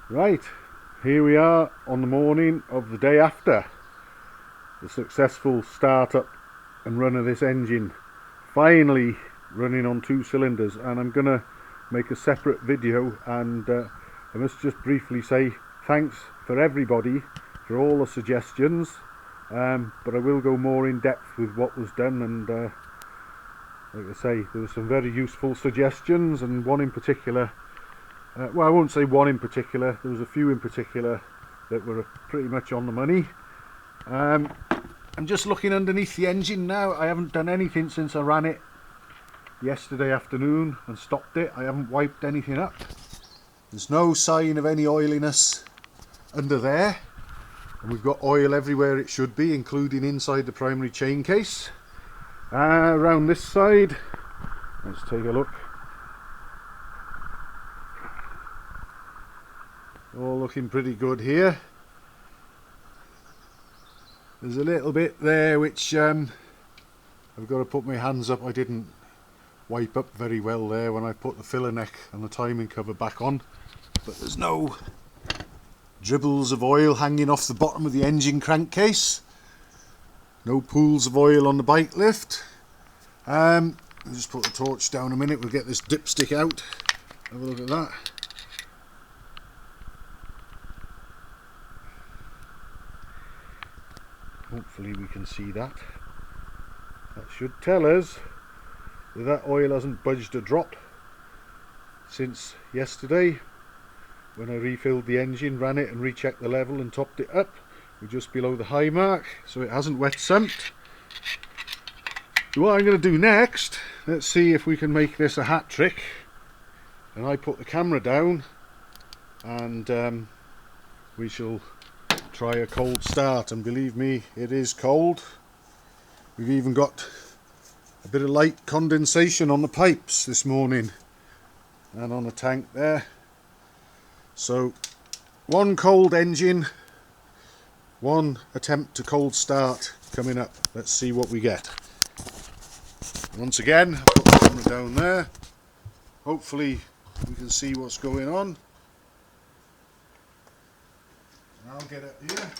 Right, here we are on the morning of the day after the successful start-up and run of this engine, finally running on 2 cylinders, and I'm gonna make a separate video, and I must just briefly say thanks for everybody for all the suggestions, but I will go more in depth with what was done, and like I say, there were some very useful suggestions, and one in particular, well, I won't say one in particular, there was a few in particular that were pretty much on the money. I'm just looking underneath the engine now. I haven't done anything since I ran it yesterday afternoon and stopped it. I haven't wiped anything up. There's no sign of any oiliness under there, and we've got oil everywhere it should be, including inside the primary chain case. Around this side, let's take a look. All looking pretty good here. There's a little bit there which I've got to put my hands up. I didn't wipe up very well there when I put the filler neck and the timing cover back on, but there's no dribbles of oil hanging off the bottom of the engine crankcase, no pools of oil on the bike lift. I'll just put the torch down a minute, we'll get this dipstick out, have a look at that. Hopefully we can see that. That should tell us that that oil hasn't budged a drop since yesterday when I refilled the engine, ran it and rechecked the level and topped it up. We're just below the high mark, so it hasn't wet sumped. So what I'm going to do next, let's see if we can make this a hat trick, and I put the camera down and we shall try a cold start, and believe me, it is cold. We've even got a bit of light condensation on the pipes this morning and on the tank there. So one cold engine, one attempt to cold start coming up. Let's see what we get. Once again, I'll put the camera down there. Hopefully we can see what's going on. And I'll get it here.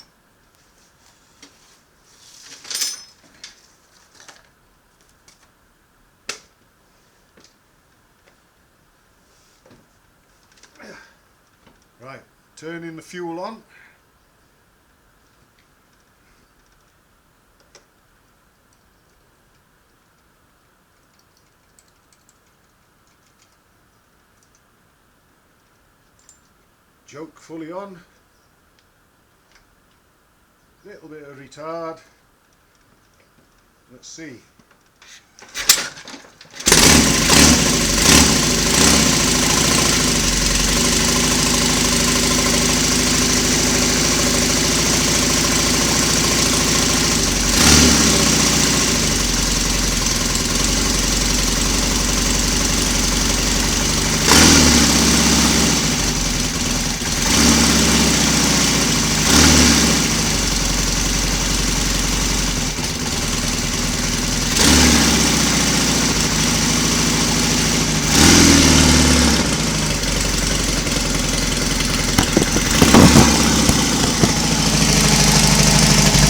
Right, turning the fuel on. Joke fully on. Little bit of retard. Let's see.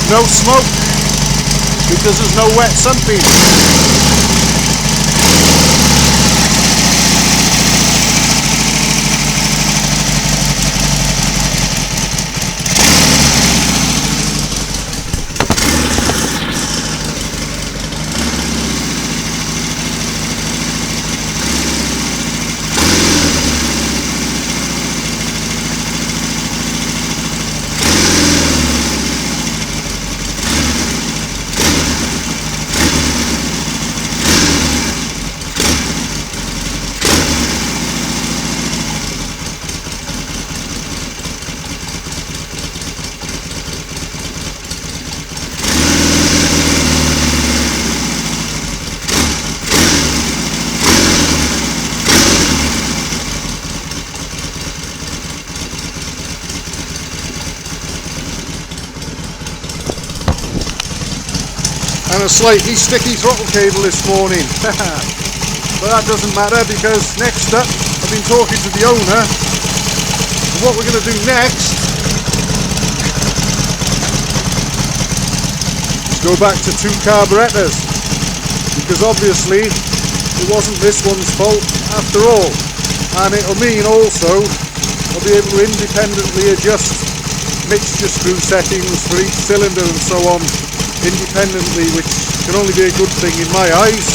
No smoke because there's no wet sumping. And a slightly sticky throttle cable this morning. But that doesn't matter, because next up I've been talking to the owner, and what we're going to do next is go back to 2 carburetors, because obviously it wasn't this one's fault after all, and it'll mean also I'll be able to independently adjust mixture screw settings for each cylinder and so on independently, which can only be a good thing in my eyes,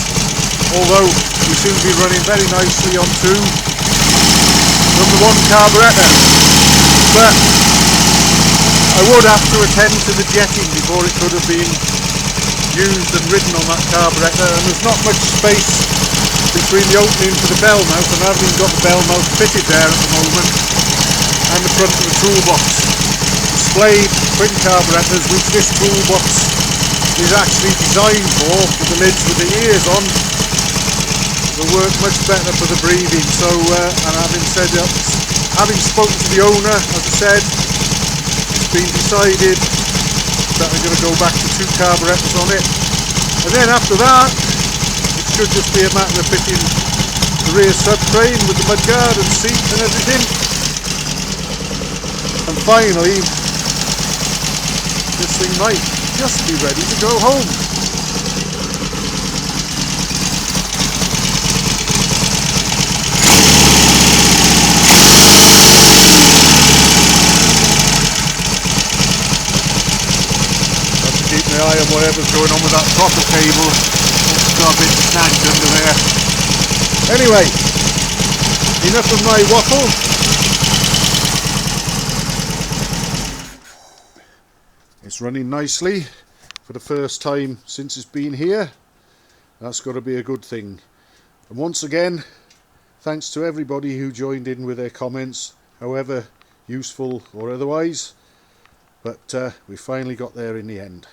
although we seem to be running very nicely on 2 from the 1 carburetor. But I would have to attend to the jetting before it could have been used and ridden on that carburetor, and there's not much space between the opening for the bell mouth, and I haven't even got the bell mouth fitted there at the moment, and the front of the toolbox. Displayed twin carburetors, which this toolbox is actually designed for, with the lids with the ears on, will work much better for the breathing. So, and having said that, having spoken to the owner, as I said, it's been decided that we're going to go back to 2 carburetors on it, and then after that it should just be a matter of fitting the rear subframe with the mudguard and seat and everything, and finally this thing might just be ready to go home. Keep my eye on whatever's going on with that throttle cable. It's got a bit snagged under there. Anyway, enough of my waffle. It's running nicely for the first time since it's been here. That's got to be a good thing. And once again, thanks to everybody who joined in with their comments, however useful or otherwise. But we finally got there in the end.